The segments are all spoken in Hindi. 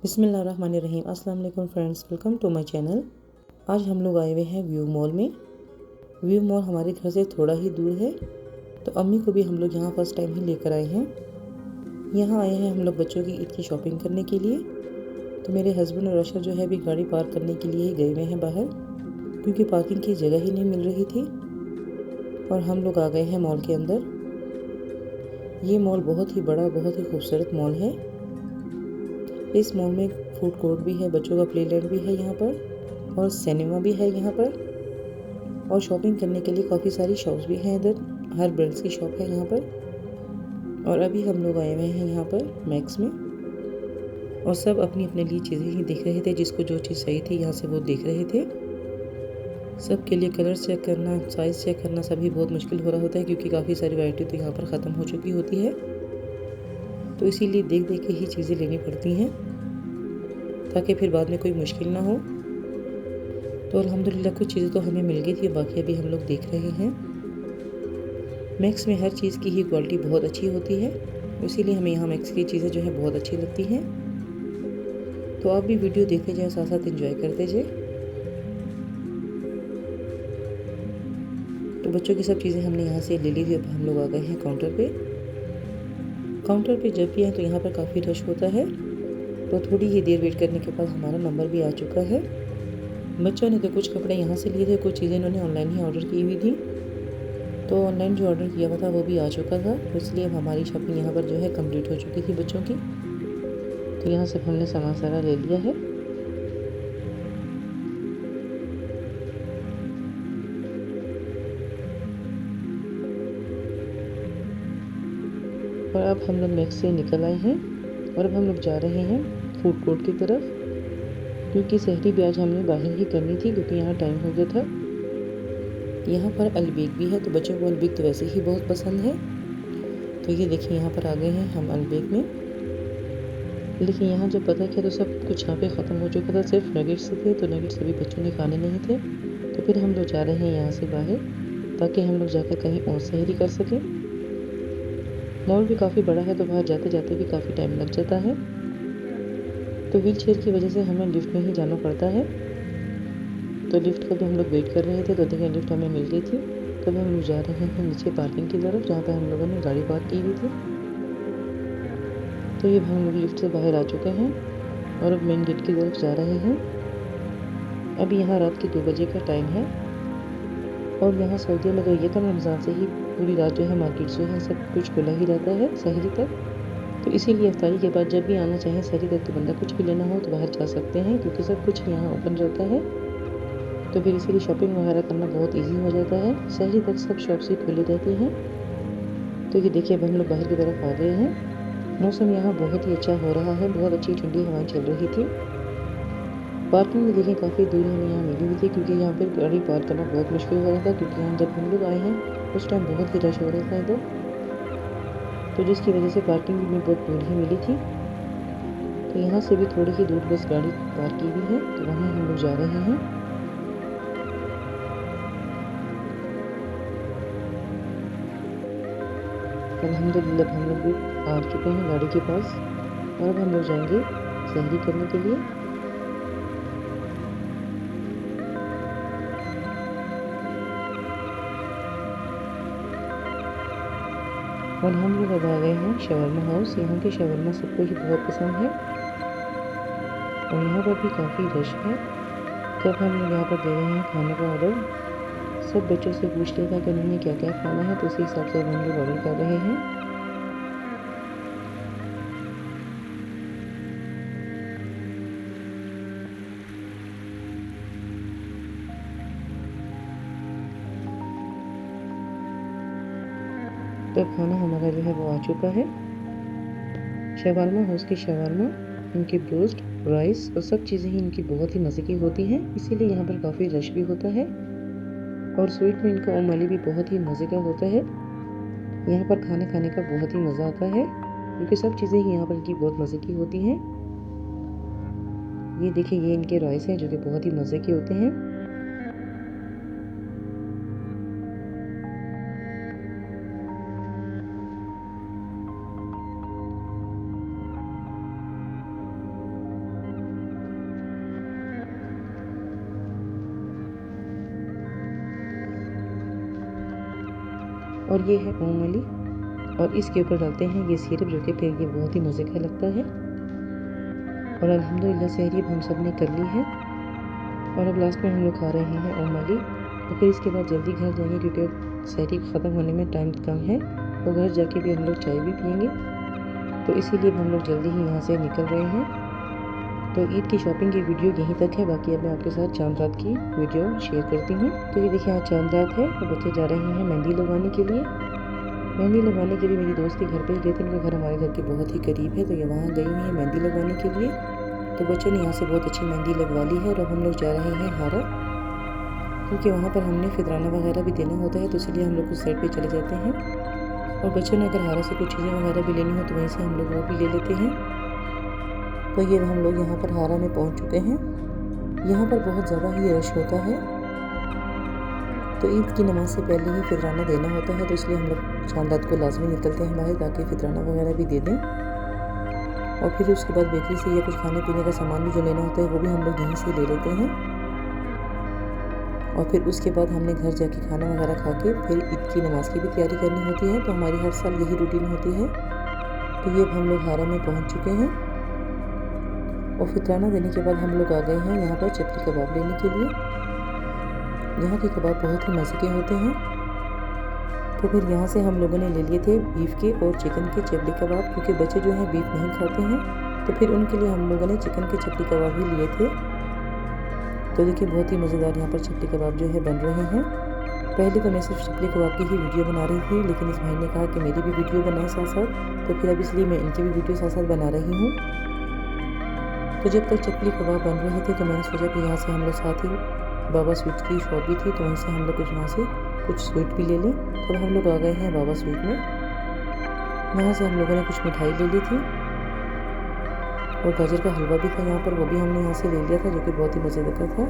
बिस्मिल्लाहिर्रहमानिर्रहीम। अस्सलाम वालेकुम friends, welcome to my channel. आज हम लोग आए हुए हैं व्यू मॉल में। व्यू मॉल हमारे घर से थोड़ा ही दूर है, तो अम्मी को भी हम लोग यहाँ फर्स्ट टाइम ही लेकर आए हैं। यहाँ आए हैं हम लोग बच्चों की ईद की शॉपिंग करने के लिए। तो मेरे हस्बैंड और अशर जो है अभी गाड़ी पार्क करने के लिए ही गए हुए हैं बाहर, क्योंकि पार्किंग की जगह ही नहीं मिल रही थी। और हम लोग आ गए हैं मॉल के अंदर। ये मॉल बहुत ही बड़ा, बहुत ही खूबसूरत मॉल है। इस मॉल में फूड कोर्ट भी है, बच्चों का प्ले लैंड भी है यहाँ पर, और सिनेमा भी है यहाँ पर। और शॉपिंग करने के लिए काफ़ी सारी शॉप्स भी हैं इधर, हर ब्रांड्स की शॉप है यहाँ पर। और अभी हम लोग आए हुए हैं यहाँ पर मैक्स में, और सब अपनी अपने लिए चीज़ें ही देख रहे थे। जिसको जो चीज़ सही थी यहाँ से वो देख रहे थे। सबके लिए कलर चेक करना, साइज़ चेक करना सभी बहुत मुश्किल हो रहा होता है, क्योंकि काफ़ी सारी वैरायटी तो यहाँ पर ख़त्म हो चुकी होती है। तो इसीलिए देख देख के ही चीज़ें लेनी पड़ती हैं, ताकि फिर बाद में कोई मुश्किल ना हो। तो अल्हम्दुलिल्लाह कुछ चीज़ें तो हमें मिल गई थी, बाकी अभी हम लोग देख रहे हैं। मैक्स में हर चीज़ की ही क्वालिटी बहुत अच्छी होती है, इसीलिए हमें यहाँ मैक्स की चीज़ें जो है बहुत अच्छी लगती हैं। तो आप भी वीडियो देखते जाए, साथ साथ एंजॉय करते जाए। तो बच्चों की सब चीज़ें हमने यहाँ से ले ली थी। अब हम लोग आ गए हैं काउंटर पे। काउंटर पे जब भी आए तो यहाँ पर काफ़ी रश होता है, तो थोड़ी ही देर वेट करने के बाद हमारा नंबर भी आ चुका है। बच्चों ने तो कुछ कपड़े यहाँ से लिए थे, कुछ चीज़ें इन्होंने ऑनलाइन ही ऑर्डर की हुई थी। तो ऑनलाइन जो ऑर्डर किया हुआ था वो भी आ चुका था, तो इसलिए अब हमारी शॉपिंग यहाँ पर जो है कंप्लीट हो चुकी थी बच्चों की। तो यहाँ से हमने सामान सारा ले लिया है। और अब हम लोग मैक्स से निकल आए हैं, और अब हम लोग जा रहे हैं फूड कोर्ट की तरफ, क्योंकि सहरी भी आज हमने बाहर ही करनी थी, क्योंकि यहाँ टाइम हो गया था। यहाँ पर अलबेग भी है, तो बच्चों को अलबेग तो वैसे ही बहुत पसंद है। तो ये देखिए यहाँ पर आ गए हैं हम अलबेग में। लेकिन यहाँ जब पता किया तो सब कुछ यहाँ पे ख़त्म हो चुका था, सिर्फ नगेट्स थे। तो नगेट्स अभी बच्चों ने खाने नहीं थे, तो फिर हम लोग जा रहे हैं यहाँ से बाहर, ताकि हम लोग जाकर कहीं और सहरी कर सकें। मॉल भी काफ़ी बड़ा है, तो बाहर जाते जाते भी काफ़ी टाइम लग जाता है। तो व्हील चेयर की वजह से हमें लिफ्ट में ही जाना पड़ता है। तो लिफ्ट का भी हम लोग वेट कर रहे थे, तो देखिए लिफ्ट हमें मिल गई थी। तो हम लोग जा रहे हैं नीचे पार्किंग की तरफ, जहाँ पे हम लोगों ने गाड़ी पार्क की हुई थी। तो ये हम लोग लिफ्ट से बाहर आ चुके हैं, और अब मेन गेट की तरफ जा रहे हैं। अभी यहाँ रात के 2 बजे का टाइम है, और यहाँ सऊदी में तो ये तो रमज़ान से ही पूरी रात जो है मार्केट जो है सब कुछ खुला ही रहता है सहरी तक। तो इसीलिए इफ्तारी के बाद जब भी आना चाहे सहरी तक, तो बंदा कुछ भी लेना हो तो बाहर जा सकते हैं, क्योंकि सब कुछ यहाँ ओपन रहता है। तो फिर इसीलिए शॉपिंग वगैरह करना बहुत ईजी हो जाता है। सहरी तक सब शॉप्स ही खुली रहती हैं। तो ये देखिए अब हम लोग बाहर की तरफ आ गए हैं। मौसम यहाँ बहुत ही अच्छा हो रहा है, बहुत अच्छी ठंडी हवाएं चल रही थी। पार्किंग भी देखिए काफ़ी दूर हमें यहाँ मिली हुई थी, क्योंकि यहाँ पर गाड़ी पार्क करना बहुत मुश्किल हो रहा था, क्योंकि यहाँ जब हम लोग आए हैं उस टाइम बहुत ही रश हो रहा था इधर, तो जिसकी वजह से पार्किंग भी बहुत दूर ही मिली थी। तो यहाँ से भी थोड़ी ही दूर बस गाड़ी पार्क की हुई है, तो वहीं हम लोग जा रहे हैं। अल्हम्दुलिल्लाह हम लोग भी आ चुके हैं गाड़ी के पास, और अब हम लोग जाएंगे सहरी करने के लिए। और हम लोग अब आ गए हैं शवरमा हाउस। यहाँ के शवरमा सबको ही बहुत पसंद है, और यहाँ पर भी काफ़ी रश है। तो अब हम लोग यहाँ पर दे रहे हैं खाने का ऑर्डर। सब बच्चों से पूछ लिया था कि उन्होंने क्या क्या खाना है, तो उसी हिसाब से अब हम लोग ऑर्डर कर रहे हैं। तो खाना हमारा जो है वो आ चुका है। शवारमा हाउस की शवारमा, इनकी ब्रोस्ट, राइस और सब चीज़ें ही इनकी बहुत ही मज़े की होती हैं, इसीलिए यहाँ पर काफ़ी रश भी होता है। और स्वीट में इनका ओमाली भी बहुत ही मज़े का होता है। यहाँ पर खाना खाने का बहुत ही मज़ा आता है, क्योंकि सब चीज़ें ही यहाँ पर इनकी बहुत मज़े की होती हैं। ये देखिए ये इनके राइस हैं, जो कि बहुत ही मज़े के होते हैं। और ये है मूंग वाली, और इसके ऊपर डालते हैं ये सिरप, जो कि फिर ये बहुत ही मज़े का लगता है। और अल्हम्दुलिल्लाह सहरी हम सब ने कर ली है, और अब लास्ट में हम लोग खा रहे हैं ओम वाली। तो फिर इसके बाद जल्दी घर जाएंगे क्योंकि सहरी ख़त्म होने में टाइम कम है, तो घर जाके भी हम लोग चाय भी पियेंगे, तो इसीलिए हम लोग जल्दी ही यहाँ से निकल रहे हैं। तो ईद की शॉपिंग की वीडियो यहीं तक है, बाकी अब मैं आपके साथ चांद रात की वीडियो शेयर करती हूँ। तो ये देखिए आज चांद रात है, तो बच्चे जा रहे हैं मेहंदी लगवाने के लिए। मेहंदी लगवाने के लिए मेरी दोस्त के घर पे गए थे, उनका घर हमारे घर के बहुत ही करीब है, तो ये वहाँ गई हुई है मेहंदी लगवाने के लिए। तो बच्चों ने यहाँ से बहुत अच्छी मेहंदी लगवा ली है, और अब हम लोग जा रहे हैं हारा, क्योंकि वहाँ पर हमने फितराना वगैरह भी देना होता है, तो इसलिए हम लोग उस साइड पे चले जाते हैं। और बच्चों ने अगर हारा से कुछ चीज़ें वगैरह भी लेनी हो तो वहीं से हम लोग वो भी ले लेते हैं। तो ये हम लोग यहाँ पर हारा में पहुँच चुके हैं। यहाँ पर बहुत ज़्यादा ही रश होता है, तो ईद की नमाज़ से पहले ही फितराना देना होता है, तो इसलिए हम लोग चांद रात को लाजमी निकलते हैं बाहर, ताकि फितराना वगैरह भी दे दें। और फिर उसके बाद बेकरी से या कुछ खाने पीने का सामान भी जो लेना होता है वो भी हम लोग यहीं से ले लेते हैं। और फिर उसके बाद हमने घर जाके खाना वगैरह खा के फिर ईद की नमाज़ की भी तैयारी करनी होती है, तो हमारी हर साल यही रूटीन होती है। तो ये अब हम लोग हारा में पहुँच चुके हैं, और फितराना देने के बाद हम लोग आ गए हैं यहाँ पर चपली कबाब लेने के लिए। यहाँ के कबाब बहुत ही मज़े के होते हैं। तो फिर यहाँ से हम लोगों ने ले लिए थे बीफ के और चिकन के चपली कबाब, क्योंकि बच्चे जो हैं बीफ नहीं खाते हैं, तो फिर उनके लिए हम लोगों ने चिकन के चपली कबाब ही लिए थे। तो देखिए बहुत ही मज़ेदार यहाँ पर चपली कबाब जो है बन रहे हैं। पहले तो मैं सिर्फ चपली कबाब की ही वीडियो बना रही थी, लेकिन इस भाई ने कहा कि मेरी भी वीडियो बनाए साथ साथ, तो फिर अब इसलिए मैं इनकी भी वीडियो साथ साथ बना रही हूँ। तो जब तक चपली कबाब बन रहे थे तो मैंने सोचा कि यहाँ से हम लोग साथ ही बाबा स्वीट्स की शॉप भी थी, तो वहीं से हम लोग कुछ वहाँ से कुछ स्वीट भी ले लें। तो हम लोग आ गए हैं बाबा स्वीट में। यहाँ से हम लोगों ने कुछ मिठाई ले ली थी, और गाजर का हलवा भी था यहाँ पर, वो भी हमने यहाँ से ले लिया था, जो कि बहुत ही मज़ेदार था।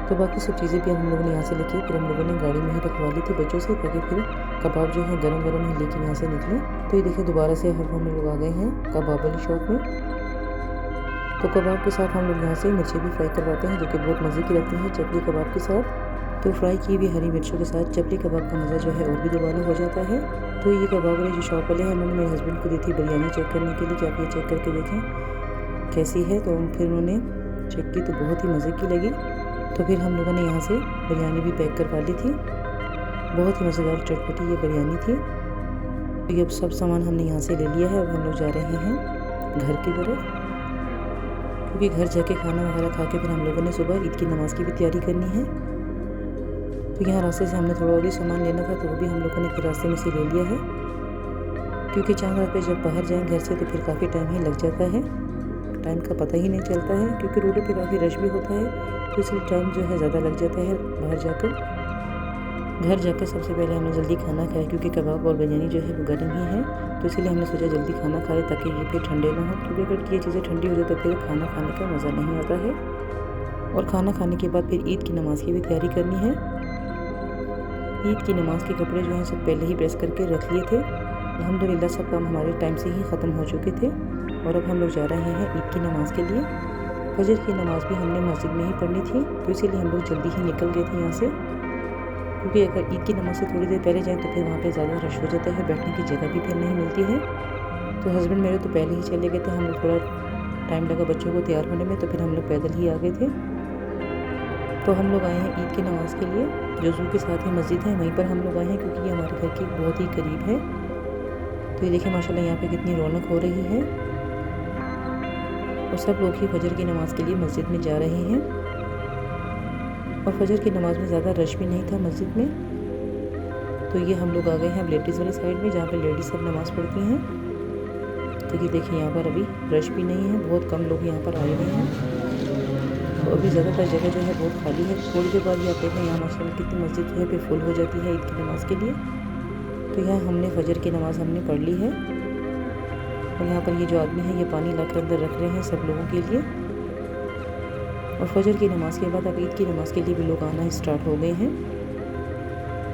तो बाकी सब चीज़ें भी हम लोगों ने यहाँ से लेके फिर हम लोगों ने गाड़ी में ही रखवा ली थी बच्चों से, ताकि फिर कबाब जो है गरम गरम ही लेके यहाँ से निकले। तो ये देखिए दोबारा से हम लोग आ गए हैं कबाब वाली शॉप में। तो कबाब के साथ हम लोग यहाँ से मिर्ची भी फ्राई करवाते हैं, जो कि बहुत मज़े की लगती है चपली कबाब के साथ। तो फ्राई की हुई हरी मिर्चों के साथ चपली कबाब का मज़ा जो है और भी दोबारा हो जाता है। तो ये कबाब वाले जो शॉप वाले हैं, उन्होंने मेरे हस्बैंड को दी थी बिरयानी चेक करने के लिए कि आप ये चेक करके देखें कैसी है। तो फिर उन्होंने चेक की तो बहुत ही मज़े की लगी। तो फिर हम लोगों ने यहाँ से बिरयानी भी पैक करवा ली थी। बहुत ही मज़ेदार चटपटी ये बिरयानी थी। तो ये सब सामान हमने यहाँ से ले लिया है। अब हम लोग जा रहे हैं घर की तरफ, क्योंकि घर जाके खाना वगैरह खा के फिर हम लोगों ने सुबह ईद की नमाज़ की भी तैयारी करनी है। तो यहाँ रास्ते से हमने थोड़ा और भी सामान लेना था, तो वो भी हम लोगों ने फिर रास्ते में से ले लिया है, क्योंकि चांद रात पे जब बाहर जाएं घर से तो फिर काफ़ी टाइम ही लग जाता है, टाइम का पता ही नहीं चलता है, क्योंकि रोडों पे काफ़ी रश भी होता है, तो इसलिए टाइम जो है ज़्यादा लग जाता है बाहर जाकर। घर जाकर सबसे पहले हमने जल्दी खाना खाया, क्योंकि कबाब और बिरयानी जो है वो गर्म ही है, तो इसलिए हमने सोचा जल्दी खाना खा ले ताकि ये फिर ठंडे ना हो, क्योंकि अगर ये चीज़ें ठंडी हो जाए तो फिर खाना खाने का मज़ा नहीं आता है। और खाना खाने के बाद फिर ईद की नमाज़ की भी तैयारी करनी है। ईद की नमाज़ के कपड़े जो हैं सब पहले ही प्रेस करके रख लिए थे। अल्हम्दुलिल्लाह सब काम हमारे टाइम से ही ख़त्म हो चुके थे, और अब हम लोग जा रहे हैं ईद की नमाज़ के लिए। फजर की नमाज़ भी हमने मस्जिद में ही पढ़नी थी, तो इसीलिए हम लोग जल्दी ही निकल गए थे यहाँ से, क्योंकि अगर ईद की नमाज़ से थोड़ी देर पहले जाएँ तो फिर वहाँ पे ज़्यादा रश हो जाता है, बैठने की जगह भी फिर नहीं मिलती है। तो हस्बैंड मेरे तो पहले ही चले गए थे, हम लोग थोड़ा टाइम लगा बच्चों को तैयार होने में, तो फिर हम लोग पैदल ही आ गए थे। तो हम लोग आए हैं ईद की नमाज़ के लिए, जो ज़ू के साथ ही मस्जिद है वहीं पर हम लोग आए हैं, क्योंकि ये हमारे घर के बहुत ही करीब है। तो ये देखिए माशाल्लाह यहाँ पे कितनी रौनक हो रही है, और सब लोग ही फजर की नमाज़ के लिए मस्जिद में जा रहे हैं। और फजर की नमाज़ में ज़्यादा रश भी नहीं था मस्जिद में। तो ये हम लोग आ गए हैं अब लेडीज़ वाली साइड में, जहाँ पर लेडीज़ सब नमाज़ पढ़ती हैं। तो ये देखिए यहाँ पर अभी रश भी नहीं है, बहुत कम लोग यहाँ पर आए हुए हैं, तो अभी ज़्यादातर जगह जो है बहुत खाली है। थोड़ी देर बाद ये आते हैं यहाँ माशाल्लाह कितनी मस्जिद जो है फिर फुल हो जाती है ईद की नमाज़ के लिए। तो यहाँ हमने फजर की नमाज़ हमने पढ़ ली है, और यहाँ पर ये जो आदमी है ये पानी लाकर अंदर रख रहे हैं सब लोगों के लिए। और फजर की नमाज़ के बाद अब ईद की नमाज़ के लिए भी लोग आना स्टार्ट हो गए हैं।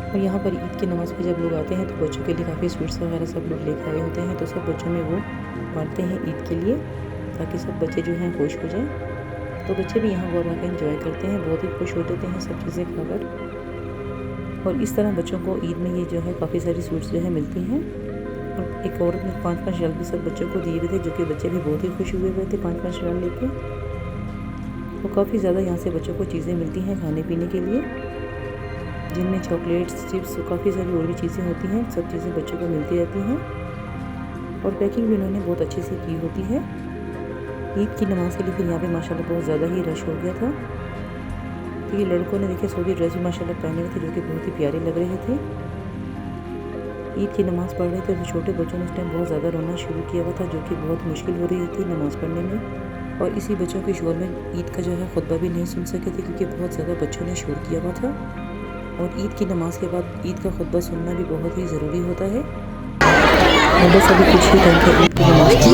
और यहाँ पर ईद की नमाज़ पे जब लोग आते हैं तो बच्चों के लिए काफ़ी स्वीट्स वगैरह सब लोग लेकर आए होते हैं, तो सब बच्चों में वो बांटते हैं ईद के लिए, ताकि सब बच्चे जो हैं खुश हो जाएं। तो बच्चे भी यहाँ बहुत आकर एंजॉय करते हैं, बहुत ही खुश हो जाते हैं सब चीज़ें खाकर। और इस तरह बच्चों को ईद में ये जो है काफ़ी सारी स्वीट्स जो है मिलती हैं। और एक औरत ने 5-5 रियाल भी सब बच्चों को दिए हुए थे, जो कि बच्चे भी बहुत ही खुश हुए हुए थे 5-5 रियाल लेके। तो काफ़ी ज़्यादा यहाँ से बच्चों को चीज़ें मिलती हैं खाने पीने के लिए, जिनमें चॉकलेट्स, चिप्स, काफ़ी सारी और भी चीज़ें होती हैं। सब चीज़ें बच्चों को मिलती रहती हैं और पैकिंग भी उन्होंने बहुत अच्छे से की होती है। ईद की नमाज़ के लिए फिर यहाँ पे माशाल्लाह बहुत ज़्यादा ही रश हो गया था। तो ये लड़कों ने देखिए सऊदी ड्रेस भी माशाल्लाह पहने हुए थे, जो कि बहुत ही प्यारे लग रहे थे। ईद की नमाज़ पढ़ रहे थे तो छोटे बच्चों ने उस टाइम बहुत ज़्यादा रोना शुरू किया हुआ था, जो कि बहुत मुश्किल हो रही थी नमाज़ पढ़ने में। और इसी बच्चों के शोर में ईद का जो है खुतबा भी नहीं सुन सके थे, क्योंकि बहुत ज़्यादा बच्चों ने शोर किया हुआ था। और ईद की नमाज़ के बाद ईद का खुतबा सुनना भी बहुत ही ज़रूरी होता है। बस अभी कुछ ही टाइम तक ईद की नमाज़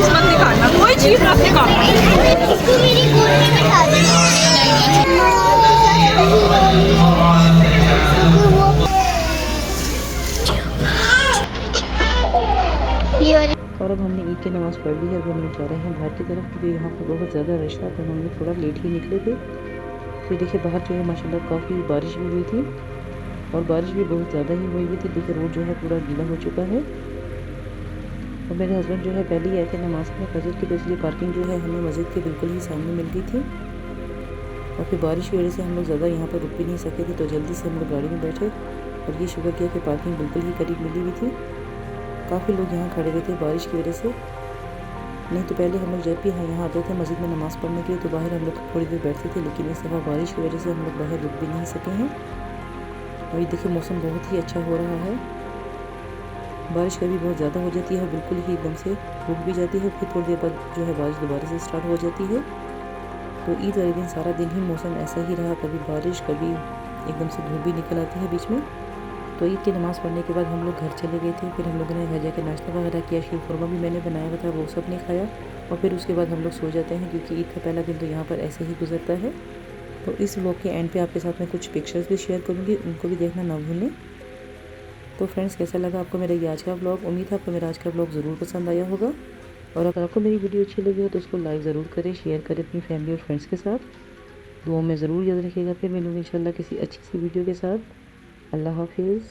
और अब हमने ईद की नमाज़ पढ़ ली है। अब हम लोग जा रहे हैं बाहर की तरफ, क्योंकि यहाँ पर बहुत ज़्यादा रश था, तो हम लोग थोड़ा लेट ही निकले थे। तो देखिए बाहर जो है माशाल्लाह काफ़ी बारिश भी हुई थी और बारिश भी बहुत ज़्यादा ही हुई थी। देखिए रोड जो है पूरा गीला हो चुका है। और मेरे हस्बैंड जो है पहले ही आए थे नमाज़ में फजर की, तो इसलिए पार्किंग जो है हमें मस्जिद के बिल्कुल ही सामने मिल गई थी। और फिर बारिश की वजह से हम लोग ज़्यादा यहाँ पर रुक भी नहीं सके थे, तो जल्दी से हम लोग गाड़ी में बैठे और ये शुक्र किया कि पार्किंग बिल्कुल ही करीब मिली हुई थी। काफ़ी लोग यहाँ खड़े हुए थे बारिश की वजह से। नहीं तो पहले हम लोग जब भी यहाँ आते थे मस्जिद में नमाज़ पढ़ने के लिए, तो बाहर हम लोग थोड़ी देर बैठते थे, लेकिन इस दफ़ा बारिश की वजह से हम लोग बाहर रुक भी नहीं सके हैं। और ये देखिए मौसम बहुत ही अच्छा हो रहा है। बारिश कभी बहुत ज़्यादा हो जाती है, बिल्कुल ही एकदम से रुक भी जाती है, फिर थोड़ी देर बाद जो है बारिश दोबारा से स्टार्ट हो जाती है। तो ईद वाले दिन सारा दिन ही मौसम ऐसा ही रहा, कभी बारिश, कभी एकदम से धूप भी निकल आती है बीच में। तो ईद की नमाज़ पढ़ने के बाद हम लोग घर चले गए थे। फिर हम लोगों ने घर जाकर नाश्ता वगैरह किया, शीर खुरमा भी मैंने बनाया हुआ था, वो सब ने खाया। और फिर उसके बाद हम लोग सो जाते हैं, क्योंकि ईद का पहला दिन तो यहाँ पर ऐसे ही गुजरता है। तो इस व्लॉग के एंड पे आपके साथ मैं कुछ पिक्चर्स भी शेयर करूँगी, उनको भी देखना ना भूलें। तो फ्रेंड्स कैसा लगा आपको मेरा ये आज का व्लॉग? उम्मीद है आपको मेरा आज का व्लॉग ज़रूर पसंद आया होगा। और अगर आपको मेरी वीडियो अच्छी लगी हो तो उसको लाइक ज़रूर करें, शेयर करें अपनी फैमिली और फ्रेंड्स के साथ। दुआओं में ज़रूर याद रखिएगा। फिर मिलूँगी इंशाल्लाह किसी अच्छी सी वीडियो के साथ। अल्लाह हाफिज़।